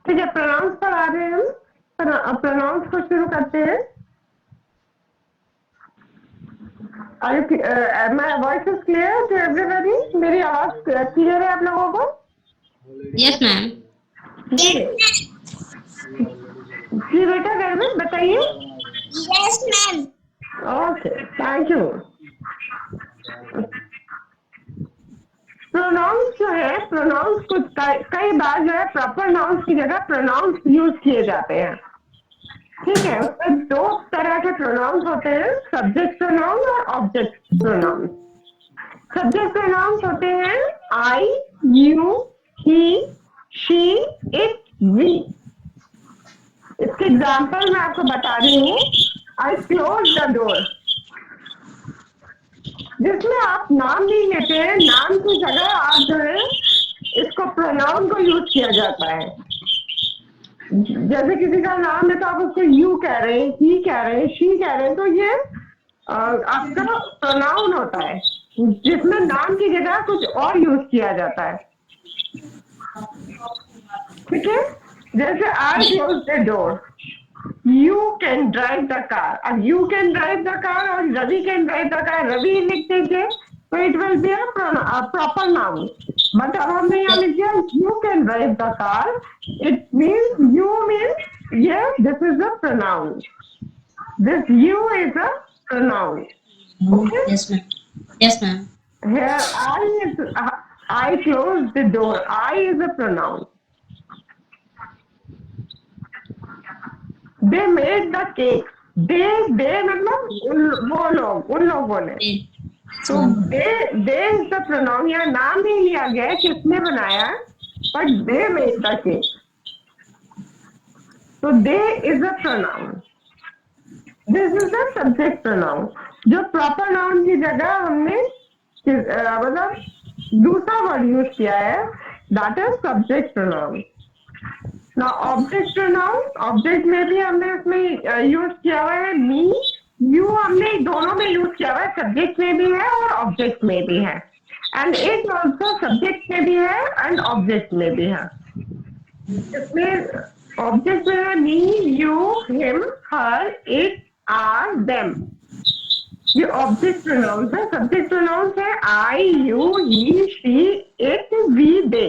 ठीक है, प्रोनाउंस पर आ रहे हैं हम। प्रोनाउंस को शुरू करते हैं। My voice is clear to everybody? मेरी आवाज क्लियर है आप लोगों को? Yes ma'am. जी बेटा, घर में बताइए। Yes ma'am. Okay, thank you. Pronouns जो है, प्रोनाउंस कुछ कई बार जो है प्रॉपर नाउंस की जगह प्रोनाउंस यूज किए जाते हैं। ठीक है, उसमें दो तरह के प्रोनाउंस होते हैं, सब्जेक्ट प्रोनाउन और ऑब्जेक्ट प्रोनाउन। सब्जेक्ट प्रोनाउंस होते हैं I, you, he, she, it, we. इसके एग्जाम्पल मैं आपको बता रही हूँ। आई क्लोज द डोर, जिसमें आप नाम नहीं लेते हैं, नाम की जगह आप जो है इसको प्रोनाउन को यूज किया जाता है। जैसे किसी का नाम है तो आप उसको यू कह रहे हैं, ही कह रहे हैं, शी कह रहे हैं, तो ये आपका प्रोनाउन होता है जिसमें नाम की जगह कुछ और यूज किया जाता है। ठीक है, जैसे I close the door, you can drive the car. अब you can drive the car और Ravi can drive the car, Ravi लिख दीजिए तो it will be a proper noun. But अब हमने यहाँ लिख दिया you can drive the car, it means you means yes this is a pronoun, this you is a pronoun. Okay? Yes ma'am. Yes ma'am. Here I close the door. I is a pronoun. They made the cake. They मतलब वो लोग, उन लोगों ने। तो they is the pronoun। यहाँ नाम नहीं लिया गया है किसने बनाया, but they made the cake. So they is a pronoun. This is the subject pronoun. जो proper noun की जगह हमने मतलब दूसरा वर्ड यूज किया है, दैट इज सब्जेक्ट प्रोनाउन। ना ऑब्जेक्ट प्रोनाउन, ऑब्जेक्ट में भी हमने उसमें यूज किया हुआ है मी, यू, हमने दोनों में यूज किया हुआ है, सब्जेक्ट में भी है और ऑब्जेक्ट में भी है। एंड इट ऑल्सो सब्जेक्ट में भी है एंड ऑब्जेक्ट में भी है। इसमें ऑब्जेक्ट में है me, you, him, her, it, are, them. ये ऑब्जेक्ट प्रोनाउंस है। सब्जेक्ट प्रोनाउंस है I, you, he, she, it, we, they.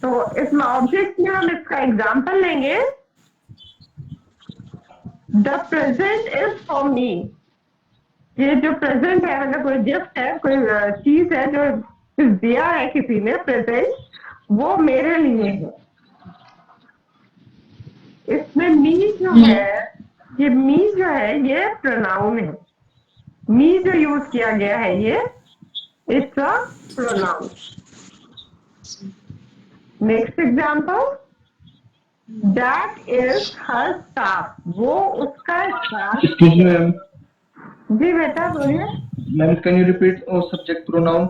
तो इसमें ऑब्जेक्ट में हम इसका एग्जांपल लेंगे। The present is for me. ये जो प्रेजेंट है मतलब कोई गिफ्ट है, कोई चीज है जो दिया है किसी ने, प्रेजेंट, वो मेरे लिए है। इसमें मी जो है, ये मी जो है ये प्रोनाउन है। मी जो यूज किया गया है ये it's a pronoun. Next example, that is her scarf. वो उसका स्कार्फ। Excuse me, ma'am. जी बेटा बोलिए। Ma'am, can you repeat subject pronoun?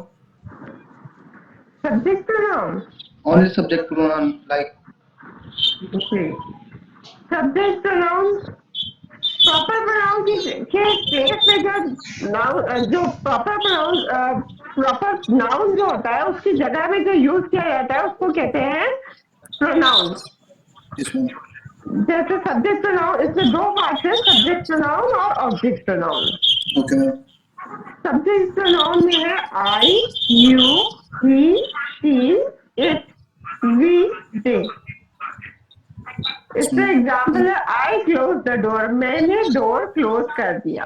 Subject pronoun. Only subject pronoun like. Subject pronoun proper pronoun के केस में जो प्रॉपर प्रोनाउन, प्रॉपर नाउन जो होता है उसकी जगह में जो यूज किया जाता है उसको कहते हैं प्रोनाउन। Yes, ma'am. जैसे सब्जेक्ट प्रोनाउन, इसमें दो पार्ट है, सब्जेक्ट प्रोनाउन और object pronoun. Okay, ma'am. Subject pronoun में है I, you, he, she, it, we, they. इसका एग्जाम्पल है आई क्लोज द डोर, मैंने डोर क्लोज कर दिया।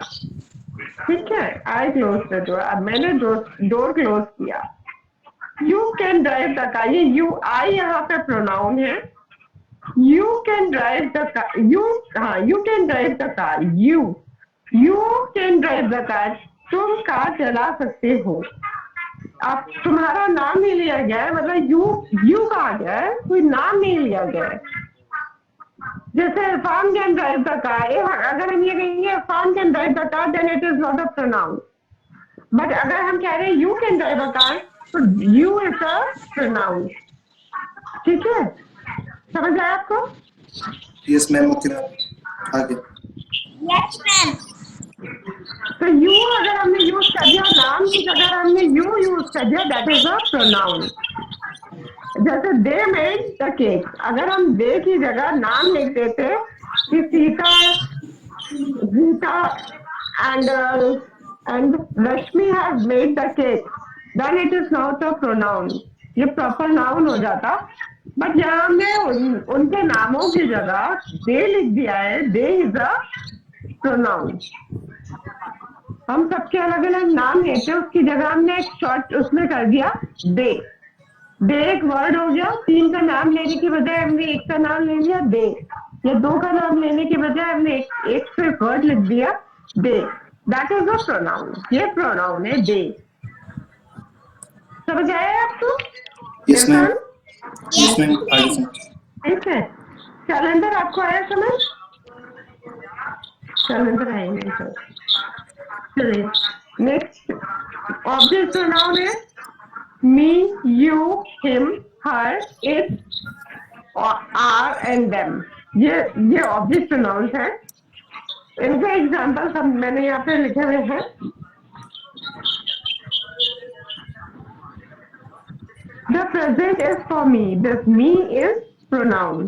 ठीक है, आई क्लोज द डोर, अब मैंने डोर क्लोज किया। You can drive the car, ये यू, आई यहाँ पे प्रोनाउन है। You can drive the car, you, हाँ, you can drive the car, you can drive the car, तुम कार चला सकते हो। अब तुम्हारा नाम नहीं लिया गया है, मतलब यू कहा गया है, कोई नाम नहीं लिया गया है। जैसे Irfan can drive the car, अगर हम ये कहेंगे Irfan can drive the car, then it is not a pronoun. But अगर हम कह रहे हैं you can drive a car, तो यू इज अ प्रोनाउन। ठीक है, समझ आया आपको? Yes, ma'am. Okay, ma'am. आगे. Yes ma'am. तो यू अगर हमने यूज कर दिया, नाम की जगह हमने यू यूज कर कर दिया, दैट इज अ प्रोनाउन। जैसे दे मेड द केक, अगर हम दे की जगह नाम लिख देते कि Sita Zita and Rashmi has made the cake, then it is not a pronoun. ये प्रॉपर नाउन हो जाता, बट यहाँ हमने उनके नामों की जगह दे लिख दिया है, दे इज अ प्रोनाउन। हम सबके अलग अलग नाम लेते हैं, उसकी जगह हमने एक शॉर्ट उसमें कर दिया दे। दे एक वर्ड हो गया, 3 का नाम लेने की बजाय हमने 1 का नाम ले लिया दे, या 2 का नाम लेने की बजाय हमने एक सिर्फ वर्ड लिख दिया दे, दैट इज अ प्रोनाउन। ये प्रोनाउन है दे। समझ आया आपको? Yes, ma'am. Yes, Yes, ma'am. आगे ma'am. समझ। ठीक है, कैलेंडर आपको आया समझ? कैलेंडर आया नहीं सर। चलिए नेक्स्ट, ऑब्जेक्ट प्रोनाउन है me, you, him, her, it, are and them. ये ऑब्जेक्ट प्रोनाउंस हैं। इनके एग्जांपल सब मैंने यहाँ पे लिखे हुए हैं। The present is for me, this me is pronoun.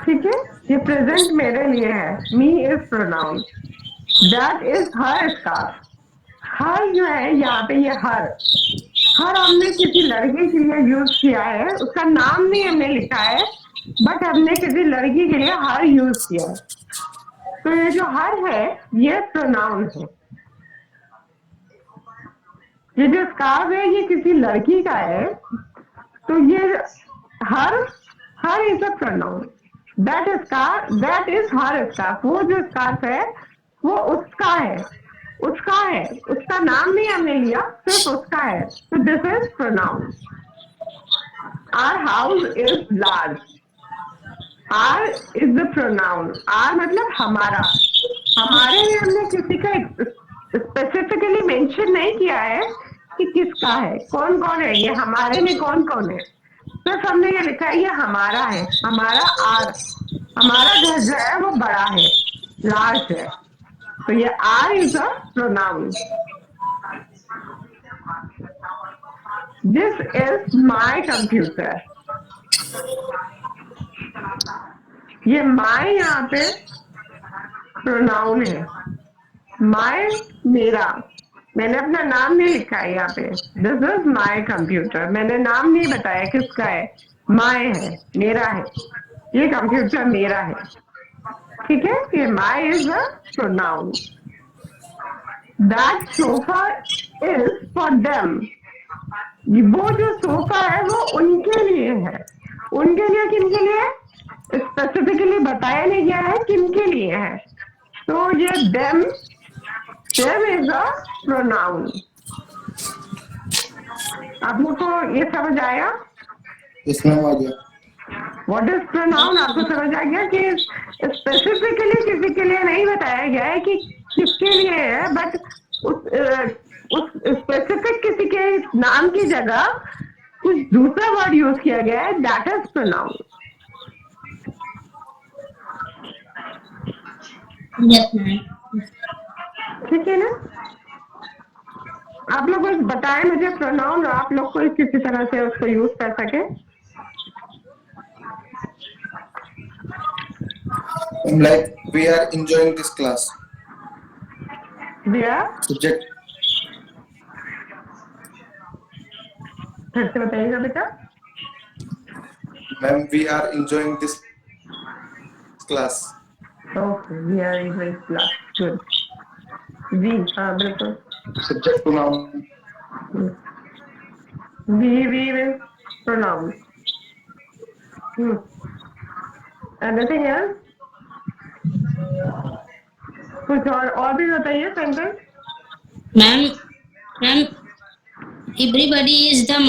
ठीक है, ये प्रेजेंट मेरे लिए है, me is pronoun. That is her scarf. Her जो है यहाँ पे, ये हर हमने किसी लड़के के लिए यूज किया है, उसका नाम नहीं हमने लिखा है, बट हमने किसी लड़की के लिए हर यूज किया है। तो ये जो हर है ये प्रोनाउन है। ये जो स्कार्फ है ये किसी लड़की का है, तो ये her is a pronoun. That is her scarf. वो जो स्कार्फ है वो उसका है, उसका नाम नहीं हमने लिया, सिर्फ उसका है, तो this is pronoun. Our house is large. Our is the pronoun. Our मतलब हमारा। हमारे में हमने किसी का स्पेसिफिकली मेंशन नहीं किया है कि किसका है, कौन कौन है, ये हमारे में कौन कौन है, सिर्फ हमने ये लिखा है ये हमारा है। हमारा आर, हमारा घर जो है वो बड़ा है, लार्ज है, तो ये our is a pronoun. This is my computer. ये माई यहाँ पे प्रोनाउन है। माई मेरा, मैंने अपना नाम नहीं लिखा है यहाँ पे। दिस इज माई कंप्यूटर, मैंने नाम नहीं बताया किसका है, माई है, मेरा है, ये कंप्यूटर मेरा है। ठीक है, ये my is a pronoun. That sofa is for them. वो जो सोफा है वो उनके लिए है। उनके लिए, किनके लिए? स्पेसिफिकली बताया नहीं गया है किनके लिए है, तो ये देम इज अ प्रोनाउन। आप लोग को ये समझ आया? Yes, ma'am. आ गया। What is pronoun? आपको समझ आ गया कि स्पेसिफिकली किसी के लिए नहीं बताया गया है कि किसके लिए है, बट उस स्पेसिफिक किसी के नाम की जगह कुछ दूसरा वर्ड यूज किया गया है, that is pronoun. Yes, ma'am. ठीक है ना? आप लोग कुछ बताएं मुझे प्रोनाउन, आप लोग को किसी तरह से उसको यूज कर सके। Like we are enjoying this class. भैया Subject. फिर से बताइएगा बेटा। Ma'am, we are enjoying this class. Okay, we are in class, good. We, हाँ बिल्कुल। Subject pronoun. We will pronounce. Anything else? कुछ और भी बताइए sentence. Ma'am, everybody is the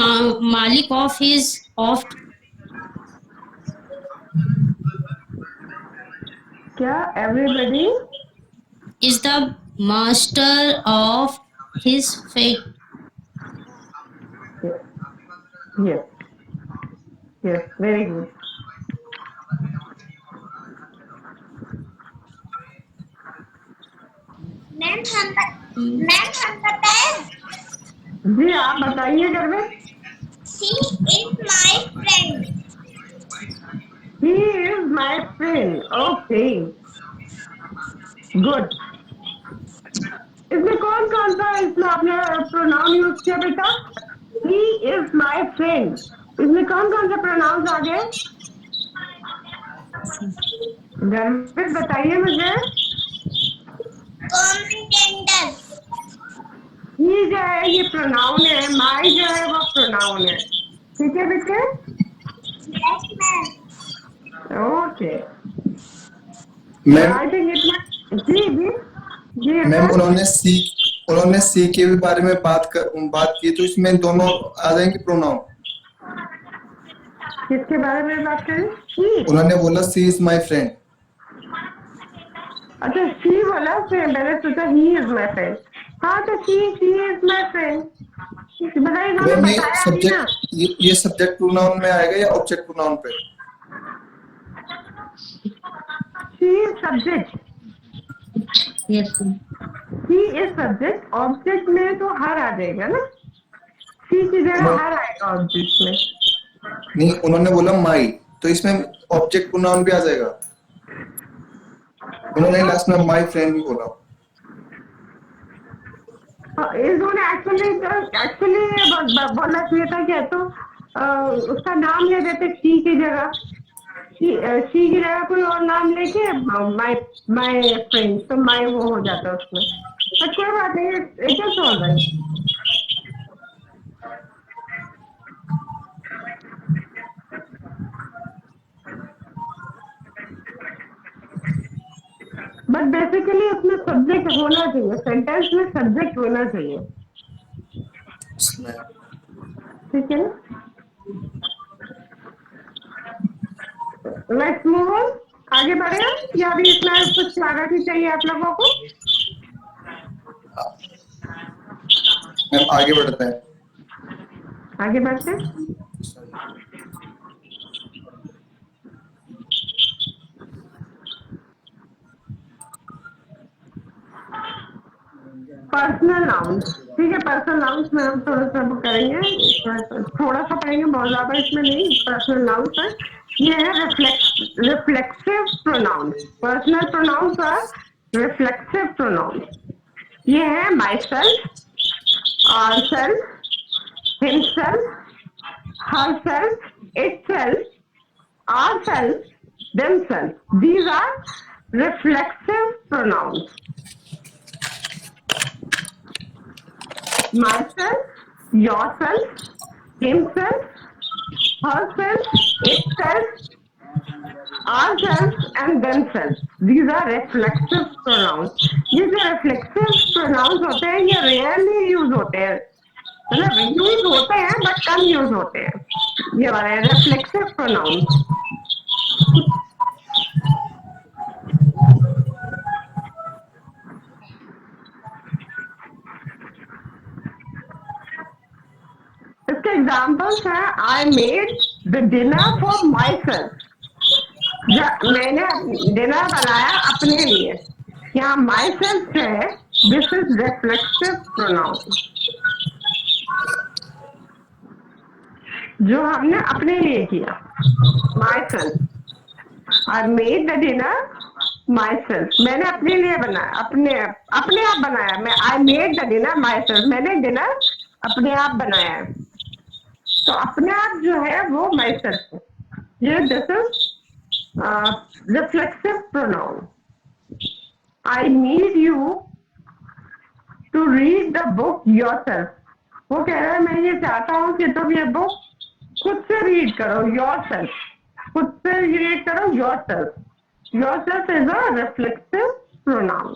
malik of his oft. क्या? Everybody Is the master of his fate. yes, very good. Ma'am हम बताएं? जी आप बताइए घर में। She is my friend. He is my friend. Okay, good. इसमें कौन कौन सा इसमें आपने प्रोनाउन यूज किया बेटा? He is my friend. इसमें कौन कौन से प्रोनाउंस आ गए? गर्वित बताइए मुझे। Commentators. ही जो है ये प्रोनाउन है, माई जो है वो प्रोनाउन है। ठीक है बेटे? Yes, ma'am. Okay, ma'am I think इतना। जी जी जी मैम सर। उन्होंने सी के भी बारे में बात की, तो इसमें दोनों आ जाएंगे प्रोनाउन। किसके बारे में बात करें? शी। उन्होंने बोला सी इज माई फ्रेंड। अच्छा शी बोला, फिर मैंने सोचा ही इज माई फ्रेंड। हाँ तो शी इज माई फ्रेंड बताइए, तो इन्होंने मैम ये बताया भी ना। सब्जेक्ट ये सब्जेक्ट प्रोनाउन में आएगा या ऑब्जेक्ट प्रोनाउन पे? She is subject, Yes, sir. She is subject. Object में तो हर आ जाएगा ना, शी की जगह हर आएगा ऑब्जेक्ट में। नहीं, उन्होंने बोला माई, तो इसमें ऑब्जेक्ट प्रोनाउन भी आ जाएगा। उन्होंने लास्ट में माई फ्रेंड भी बोला। इन्होंने एक्चुअली बोलना चाहिए था क्या, तो उसका नाम ले देते शी की जगह। शी की जगह कोई और नाम लेके माय माय फ्रेंड, तो माय वो हो जाता उसमें। बट कोई बात नहीं, it is all right. But basically उसमें सब्जेक्ट होना चाहिए, सेंटेंस में सब्जेक्ट होना चाहिए। ठीक है ना? लेट्स मूव ऑन, आगे बढ़े हम, या अभी इतना कुछ क्लैरिटी चाहिए आप लोगों को? मैम आगे बढ़ते हैं। आगे बढ़ते हैं। Personal noun. ठीक है, पर्सनल नाउन्स में हम थोड़ा सा करेंगे, थोड़ा सा पढ़ेंगे, बहुत ज्यादा इसमें नहीं। पर्सनल नाउन्स है, ये है रिफ्लेक्सिव प्रोनाउन। पर्सनल प्रोनाउंस और रिफ्लेक्सिव प्रोनाउन, ये है myself, ourself, himself, herself, itself, ourselves, themselves. These are reflexive pronouns. Myself, yourself, himself, herself, itself, ourselves, and themselves. These are reflexive pronouns. ये जो reflexive pronouns होते हैं ये rarely use होते हैं, मतलब use होते हैं बट कम यूज होते हैं। ये वाले reflexive pronouns। इसके एग्जाम्पल्स हैं, I made the dinner for my self. मैंने डिनर बनाया अपने लिए। यहाँ माई सेल्फ है, दिस इज रिफ्लेक्सिव प्रोनाउन, जो हमने अपने लिए किया। My self, I made the dinner my self, मैंने अपने लिए बनाया, अपने आप बनाया। मैं I made the dinner my self, मैंने डिनर अपने आप बनाया है। तो अपने आप जो है वो माई सेल्फ है। ये this is reflexive pronoun. I need you to read the book yourself. वो कह रहा है मैं ये चाहता हूँ कि तुम ये बुक खुद से रीड करो, yourself, खुद से रीड करो yourself. Yourself is a reflexive pronoun.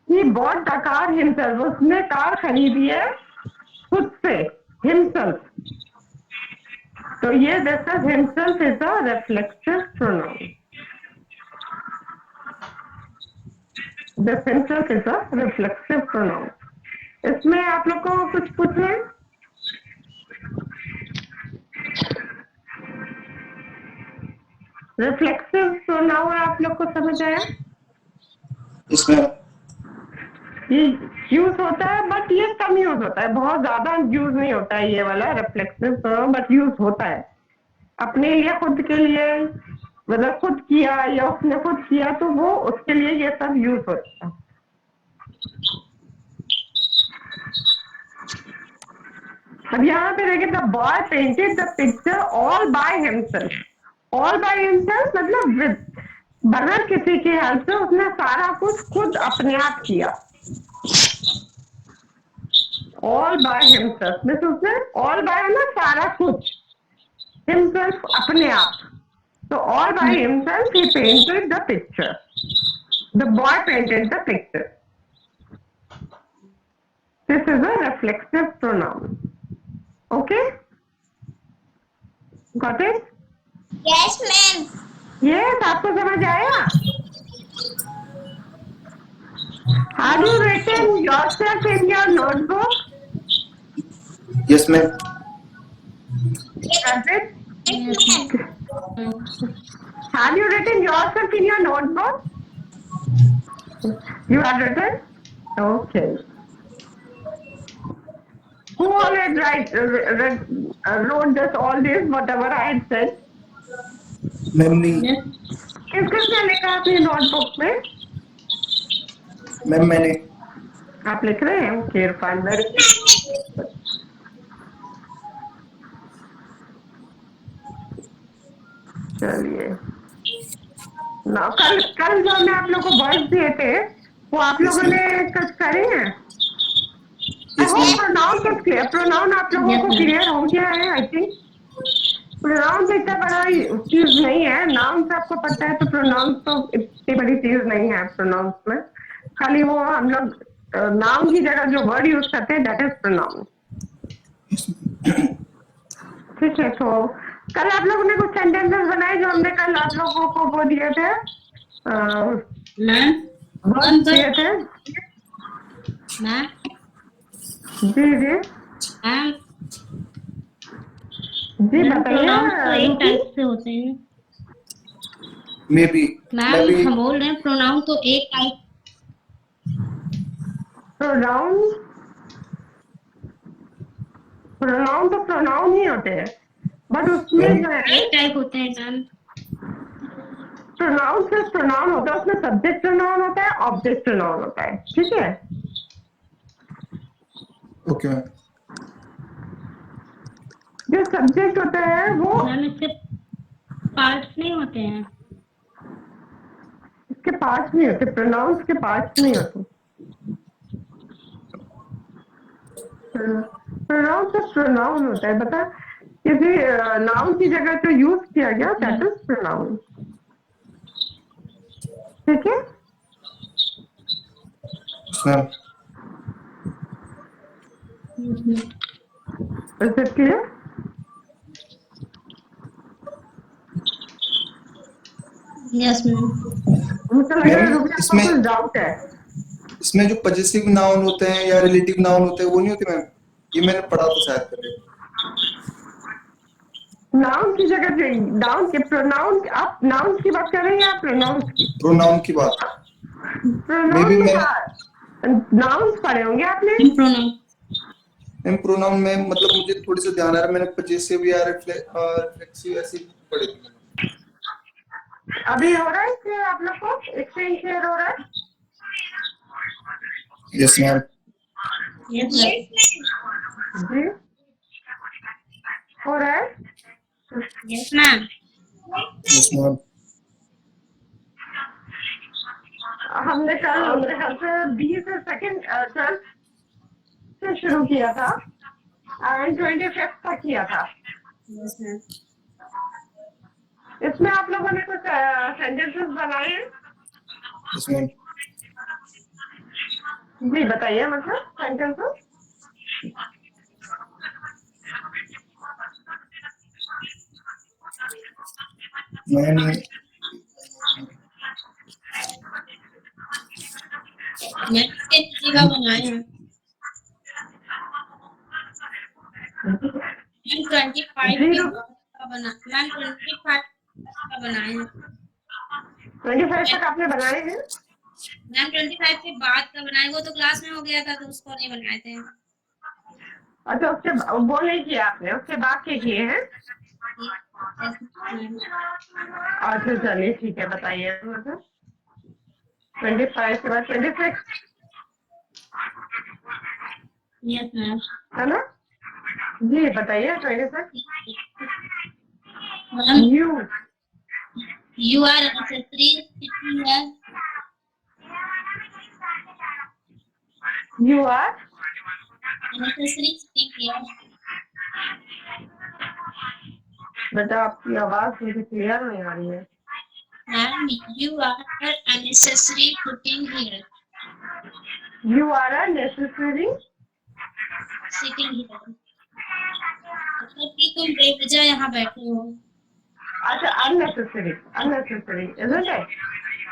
He bought the car himself. उसने कार खरीदी है खुद से, himself. तो ये this is himself is a reflexive pronoun. This himself is a reflexive pronoun. इसमें आप लोग को कुछ पूछे? रिफ्लेक्सिव प्रोनाउन आप लोग को समझ आया? इसमें ये यूज होता है बट ये कम यूज होता है, बहुत ज्यादा यूज नहीं होता है ये वाला रिफ्लेक्सिव, बट यूज होता है अपने लिए, खुद के लिए, मतलब खुद किया या उसने खुद किया तो वो उसके लिए ये सब यूज होता है। अब यहाँ पे देखिए, the boy painted the picture all by himself. All by himself मतलब बगैर किसी की हेल्प से उसने सारा कुछ खुद अपने आप किया। ऑल बाय हिमसेल्फ मीन्स उसने, ऑल बाय ना सारा कुछ, हिमसेल्फ अपने आप, तो all by himself he painted the picture, the boy painted the picture. This is a reflexive pronoun. Okay, got it? Yes, ma'am. Yes, आपको समझ आया? Have you written yourself in your notebook? Yes ma'am. Has it? Yes, ma'am. Have you written yourself in your notebook? You have written? Okay. Who already wrote this, all this, whatever I had said? Ma'am नहीं, Yes. किसने लिखा अपनी notebook में? Ma'am मैंने। आप लिख रहे हैं? Okay, fine, very good. चलिए ना, कल कल जो मैं आप लोगों को वर्ड्स दिए थे वो आप लोगों ने कुछ करे हैं? Yes ma'am. प्रोनाउन कुछ क्लियर, प्रोनाउन आप लोगों Yes, को ma'am. क्लियर हो गया है आई थिंक। प्रोनाउन तो इतना बड़ा चीज नहीं है, नाउन से आपको पता है, तो प्रोनाउन तो इतनी बड़ी चीज नहीं है प्रोनाउंस में। खाली वो हम लोग नाउन की जगह जो वर्ड यूज करते हैं दैट इज प्रोनाउन। ठीक है, तो कल आप लोगों ने कुछ सेंटेंसेस बनाए जो हमने कल आप लोगों को वो दिए थे, Ma'am. वर्ड दिए थे। Ma'am. जी जी Ma'am. जी Ma'am, pronouns तो एक बताइए। टाइप से होते हैं। मे बी मैम हम बोल रहे हैं प्रोनाउन तो एक टाइप, प्रोनाउन, प्रोनाउन तो प्रोनाउन ही होते हैं, बट उसमें जो है एक टाइप होते हैं मैम। प्रोनाउन सिर्फ प्रोनाउन होता है, उसमें सब्जेक्ट प्रोनाउन होता है, ऑब्जेक्ट प्रोनाउन होता है। ठीक है, ओके मैम। जो सब्जेक्ट होता है वो मैम इसके पार्ट्स नहीं होते हैं। इसके पार्ट्स नहीं होते, प्रोनाउंस के पार्ट्स नहीं होते। प्रोनाउन सिर्फ प्रोनाउन होता है, बता किसी नाउन की जगह जो यूज किया गया दैट इज प्रोनाउन। ठीक है, ma'am is it clear? Yes ma'am. मुझे लग रहा है मैम, रुपया आपको इसमें- कुछ डाउट है। इसमें जो पजेसिव नाउन होते हैं या रिलेटिव नाउन होते हैं वो नहीं होते मैम? ये मैंने पढ़ा तो शायद पहले। नाउन की जगह नाउन के प्रोनाउन, आप नाउन की बात कर रहे हैं या प्रोनाउंस की? प्रोनाउन की बात। प्रोनाउन Maybe के मैं- साथ नाउन्स पढ़े होंगे आपने। प्रोनाउन मैम प्रोनाउन में मतलब मुझे थोड़ी सी ध्यान आ रहा है, मैंने पजेसिव या रिफ्लेक्सिव ऐसे पढ़े थे। अभी हो रहा है कि आप लोग को एक्सचेंज शेयर हो रहा है? Yes ma'am. Yes ma'am. जी हो रहा है। Yes ma'am. Yes ma'am. हमने कल मेरे ख्याल से 20 सेकेंड 12 से शुरू किया था एंड 25 तक किया था। Yes ma'am. इसमें आप लोगों ने कुछ सेंटेंसेस बनाए हैं? Yes ma'am. जी बताइए, मतलब सेंटेंसेस। मैंने मैम इसके जीवा बनाए हैं। मैम 25 का बना, मैम 25 का बनाए हैं। 25 तक आपने बनाए हैं? मैम 25 के बाद का बनाए, वो तो क्लास में हो गया था तो उसको नहीं बनाए थे। अच्छा, उसके वो नहीं किया आपने, उसके बाद के किए हैं? Yes, ma'am. अच्छा चलिए ठीक है, बताइए मुझे। 25 के बाद 26 Yes, ma'am. है ना? जी बताइए 26। Ma'am, you you are necessary sitting here. You are Necessary sitting here. बेटा आपकी आवाज मुझे क्लियर नहीं आ रही है। Ma'am, you are unnecessary sitting here. You are a necessary. Sitting here. मतलब कि तुम बेवजह यहाँ बैठे हो। अच्छा, unnecessary, unnecessary, isn't it?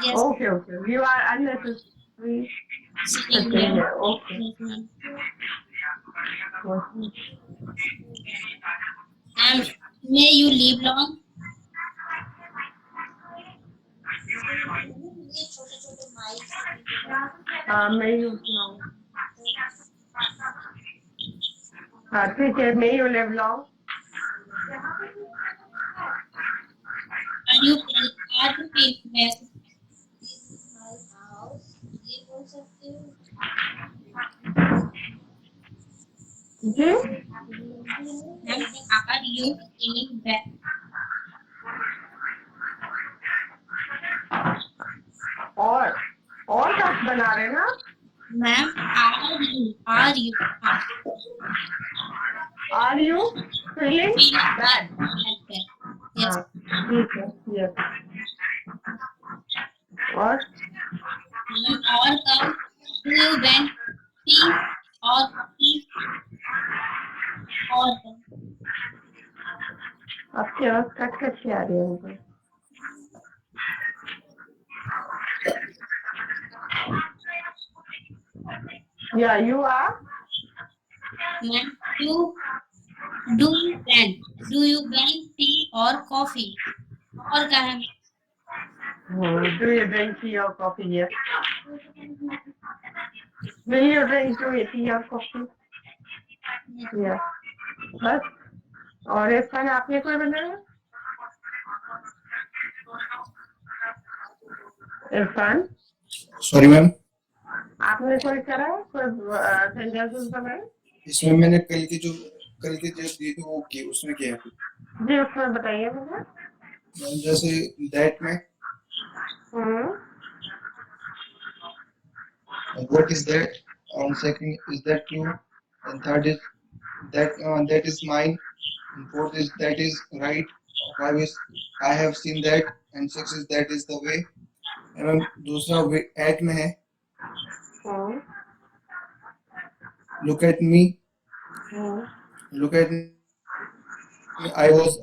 Yes, Okay, okay. You are unnecessary sitting sitting here. here. Okay. Yes, ma'am. Okay. And may you live long. ये छोटे-छोटे माइक मैं यूज सुनाऊँ। हाँ ठीक है, may you live long. Are you feeling well? House ये बोल सकते हो। जी Ma'am, are you feeling well? और कब बना रहे हैं ना? Ma'am, are you Are you feeling feeling bad? bad? Yes. हाँ ठीक है, yes. और Ma'am, और कब do you went tea or coffee? और कब? आपकी आवाज कट कट के आ रही है मुझे। Yeah, you are. Ma'am, do you went tea or coffee? और क्या है? Do you drink tea or coffee? Yes. Will you drink tea or coffee? Yes. बस। और इस पर आपने कोई बनाया? इरफान, सॉरी मैम, आपने कोई करा, कोई सेंटेंसेस बनाए? इसमें मैंने कल की जो दी थी वो की, उसमें किया है। जी उसमें बताइए मुझे। जैसे दैट में what is that, and second is that true, and third is that is mine, and fourth is that is right, five is I have seen that, and six is that is the way. एवं दूसरा at में है look at me, I was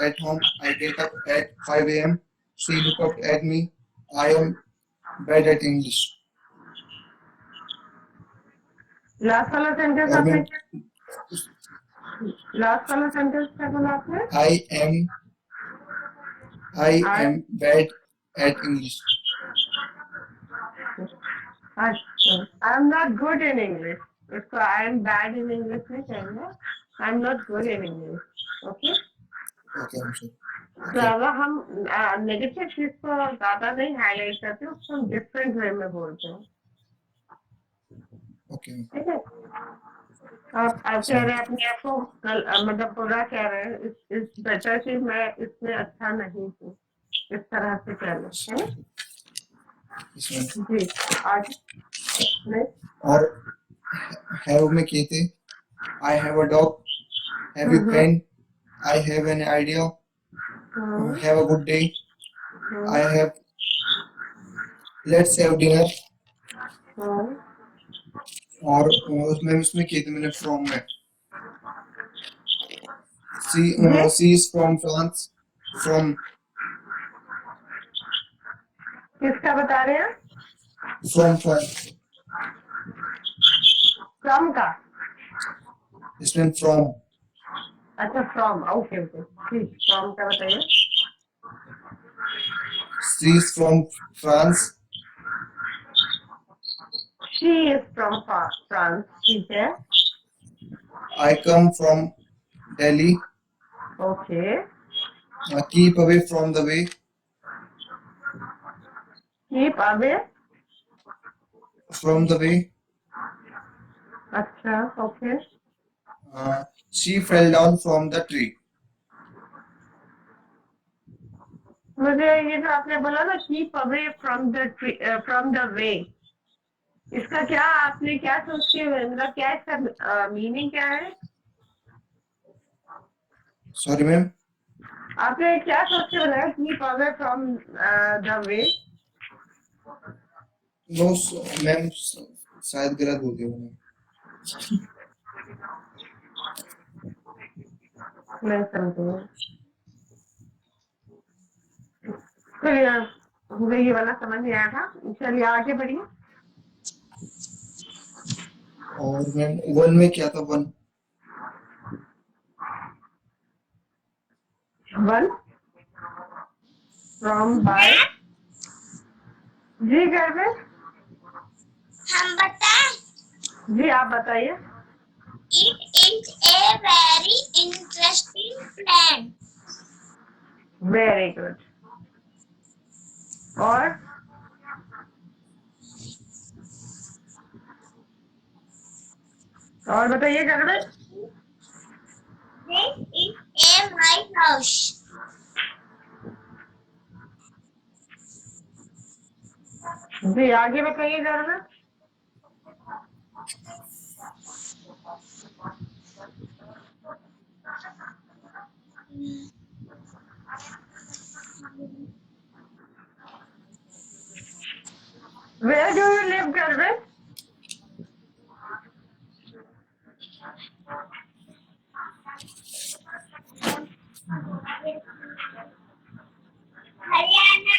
at home, I get up at 5 a.m. She looked at me, I am bad at English. Last वाला sentence और आपने मैं last वाला sentence क्या बोला आपने? I am bad at English. अच्छा, I am not good in English. इसको I am bad in English नहीं कहेंगे, I am not good in English. Okay, Okay, I'm sorry. ज्यादा हम नेगेटिव चीज को ज्यादा नहीं हाईलाइट करते, उसको हम डिफरेंट वे में बोलते हैं। Okay. ठीक है, आप कह रहे हैं अपने आप को मतलब पूरा कह रहे हैं, इस बेटर कि मैं इसमें अच्छा नहीं हूँ, इस तरह से कह लो, है ना? जी आगे नहीं। और have में किए थे I have a dog, have you pen, I have an idea, have a good day, I have, let's have dinner. और उसमें किए थे मैंने from में she is from France, from किसका बता रहे हैं? from France, फ्रॉम का? इसमें from अच्छा फ्रॉम, ओके ओके ठीक, फ्रॉम का बताइए। she is from France, She is from France. ठीक है. I come from Delhi. Okay. Keep away from the way. Keep away. From the way. अच्छा. Okay. She fell down from the tree. मुझे ये जो आपने बोला ना keep away from the way, इसका क्या आपने क्या सोच के मतलब क्या इसका मीनिंग क्या है? Sorry, ma'am. आपने क्या सोच के बनाया keep away from the way? No, ma'am. शायद गलत हो गया मैंने. मैं समझी. चलिए मुझे ये वाला समझ नहीं आया था. चलिए आगे बढ़िए. और मैम वन में क्या था? वन. One from by. जी घर में. हम बताएं. जी आप बताइए. It is a very interesting plant. Very good. और बताइए घर में. This is a my house. जी आगे बताइए घर में. Where do you live, Garvin? Haryana.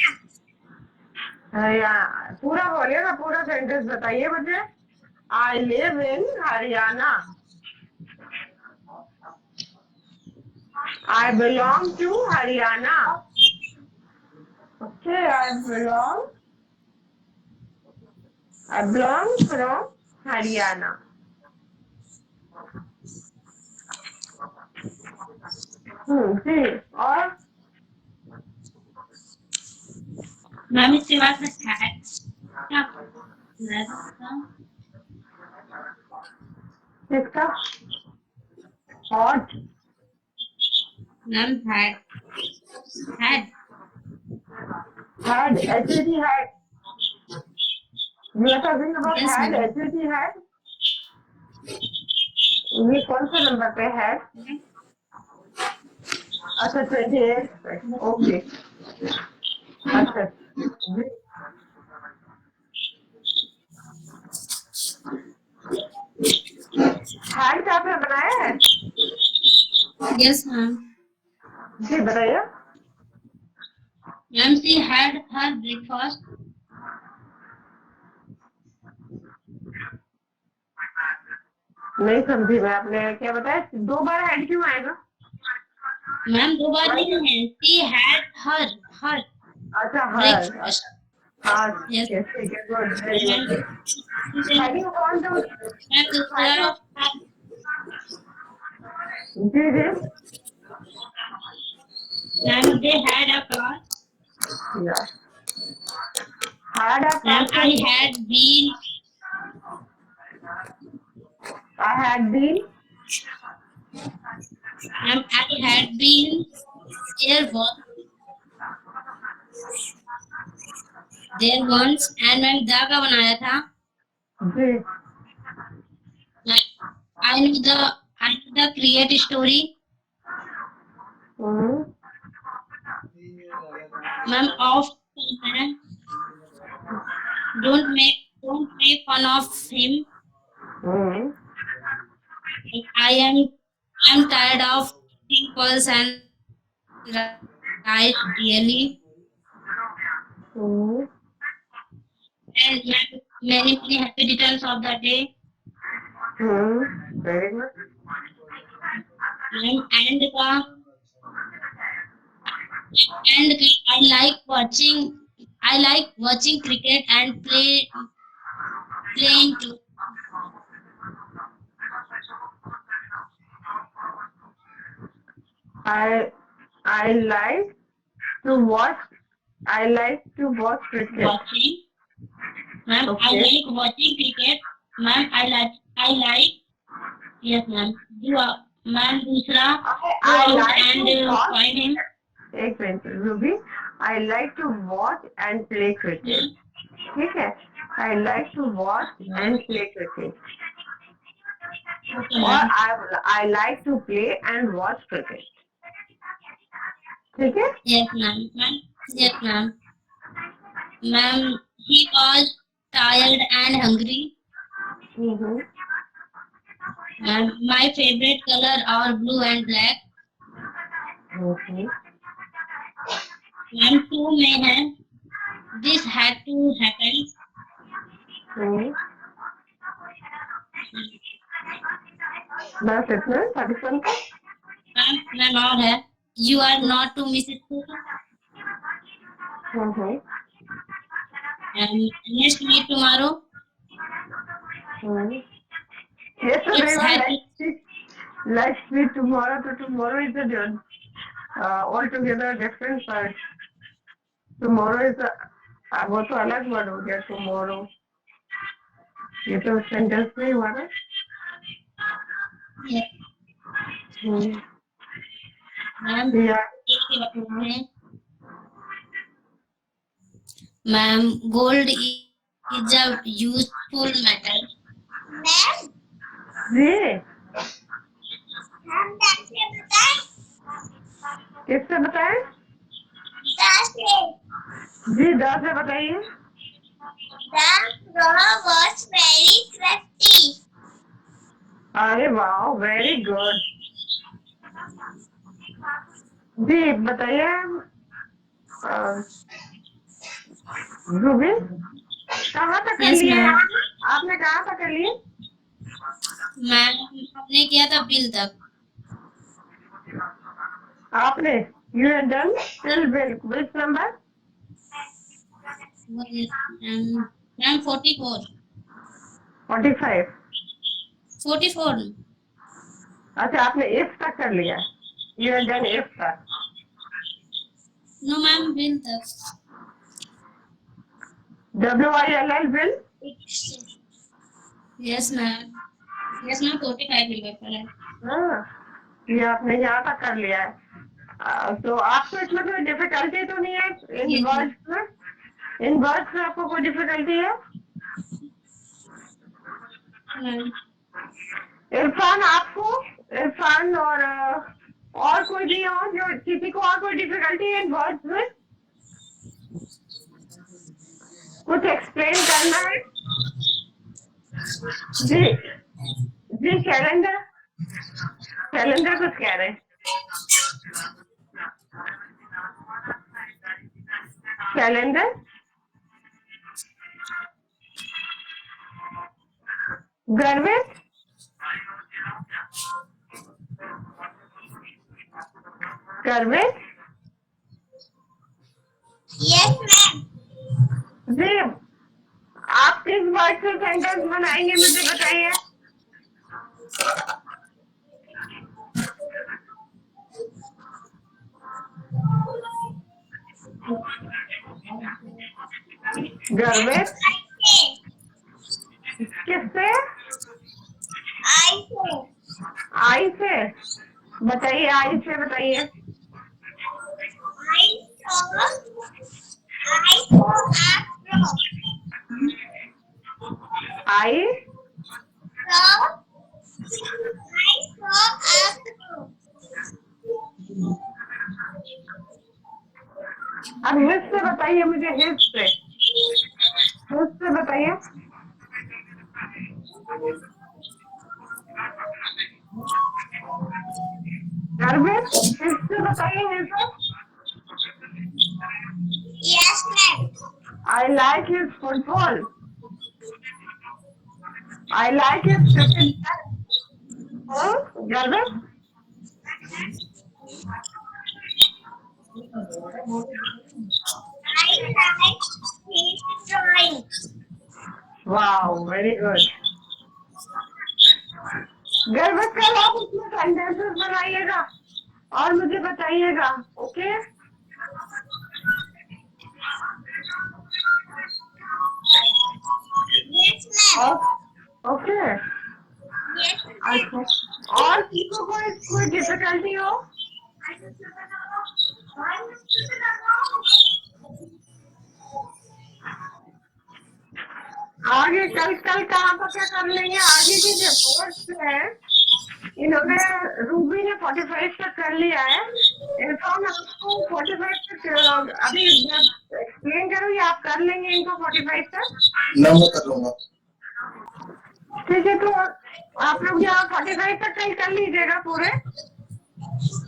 Haryana. पूरा बोलिए ना. पूरा सेंटेंस बताइए मुझे. I live in Haryana. I belong to Haryana. Okay, I belong from Haryana. जी. और मैम इसके बाद में है क्या? किसका? Hot. Ma'am had Had. HAD had. We are talking about Yes, had. ma'am. HAD had. ये कौन सा नंबर पे है? अच्छा 28. ओके. अच्छा. हैड का आपने बनाया है? Yes ma'am. जी बताइए. Ma'am she had her breakfast. नहीं समझी मैं. आपने क्या बताया? 2 बार हैड क्यों आएगा? मैम 2 बार नहीं है. शी हैड हर अच्छा हर. ब्रेकफास्ट. हाँ Yes. ठीक है. Good. Very good. Ma'am had you gone to? instead of had, जी जी. Ma'am they had a car. या had a ma'am car. I had been. I had been. Ma'am I had been there once and ma'am दा का बनाया था. जी. I know the create story. Ma'am of don't make fun of him. I'm tired of peoples and right really. And many happy returns of the day. Very good. And I like watching cricket and play playing too. I like to watch. I like to watch cricket. Watching. Ma'am, I Okay. like watching cricket. Ma'am, I like. Yes, ma'am. Ma'am, दूसरा. Go I out like and to watch. find him. एक minute Ruby. I like to watch and play cricket. ठीक है. I like to watch and play cricket. Okay, और ma'am. I like to play and watch cricket. ठीक है. Yes, ma'am. Ma'am. Yes, ma'am. Ma'am, he was tired and hungry. Hmm. Ma'am, my favorite color are blue and black. Hmm. Ma'am, two में है. This had to happen. हम्म. बस इतना 31 का. Ma'am और है. You are not to miss school. Hmm. And let's meet tomorrow. Hmm. Yesterday It's was happy. let's see tomorrow. So tomorrow is a altogether different word. Tomorrow is वो तो अलग word हो गया. Tomorrow. ये तो sentence में ही हुआ ना. Yes. हम्म. Ma'am, Yeah. एक के बाद में. Ma'am, gold is a useful metal. Ma'am जी. हम कैसे बताएं? किससे बताएं? कैसे? जी 10 से बताइए. The raw was very crafty. अरे वाह, वेरी गुड. जी बताइए. रूबी कहाँ तक कर Yes, लिए ma'am. आपने कहाँ तक कर लिए? मैम हमने किया था बिल तक. आपने you have done till bill which number? Ma'am 44. 45. 44. अच्छा आपने इफ तक कर लिया. यू हैव डन इफ तक. नो मैम बिल तक. WILL bill. Yes ma'am. Yes ma'am 45 bill paper है. हाँ ये आपने यहाँ तक कर लिया है. तो आपको इसमें कोई डिफिकल्टी तो नहीं है इन वर्ड्स में? इन वर्ड्स में आपको कोई डिफिकल्टी है? मैम इरफान आपको, इरफान और कोई भी हो जो किसी को और कोई डिफिकल्टी है इन वर्ड्स में? कुछ एक्सप्लेन करना है? जी जी कैलेंडर कुछ कह रहे हैं. कैलेंडर गर्वित गर्वित Yes, ma'am. जी आप किस वर्ड से सेंटेंस बनाएंगे मुझे बताइए. गर्वित किससे? आई से. बताइए आई से बताइए. आई अब हिज से बताइए मुझे. हिज से बताइए. गर्वित हिज से बताइए. हिज से Yes, ma'am. I like his football. I like his cricket. Garvit? I like his drawing. Wow very good. गर्वत कल आप उसमें सेंटेंसेस बनाइएगा और मुझे बताइएगा, okay? Yes, ma'am. Okay Yes, ma'am. अच्छा, और किसी को कोई डिफिकल्टी हो? आगे कल कल कहाँ पर क्या कर लेंगे? आगे की जो कोर्स है इन्होंने रूबी ने 45 तक कर लिया है। इरफान आपको 45 तक अभी एक्सप्लेन करूँ या आप कर लेंगे इनको 45 तक? ना मैं कर लूंगा। ठीक है, तो आप लोग यहाँ 45 तक कल कर लीजिएगा पूरे,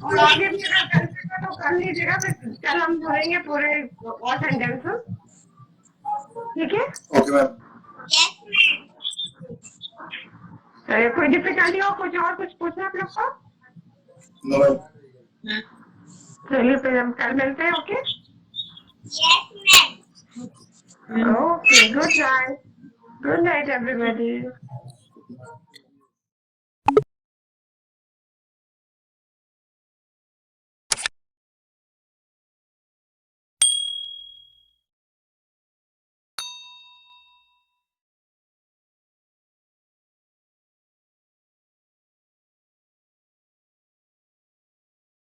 और आगे भी अगर कर सके तो कर लीजिएगा, फिर कल हम धोएंगे पूरे और सेंटेंसेस, ठीक है? Okay ma'am. Yes, ma'am. चलिए, कोई डिफिकल्टी हो, कुछ और कुछ पूछना आप लोग को? No ma'am. चलिए फिर हम कल मिलते हैं, okay? Yes, ma'am. Okay, good night. Good night, everybody.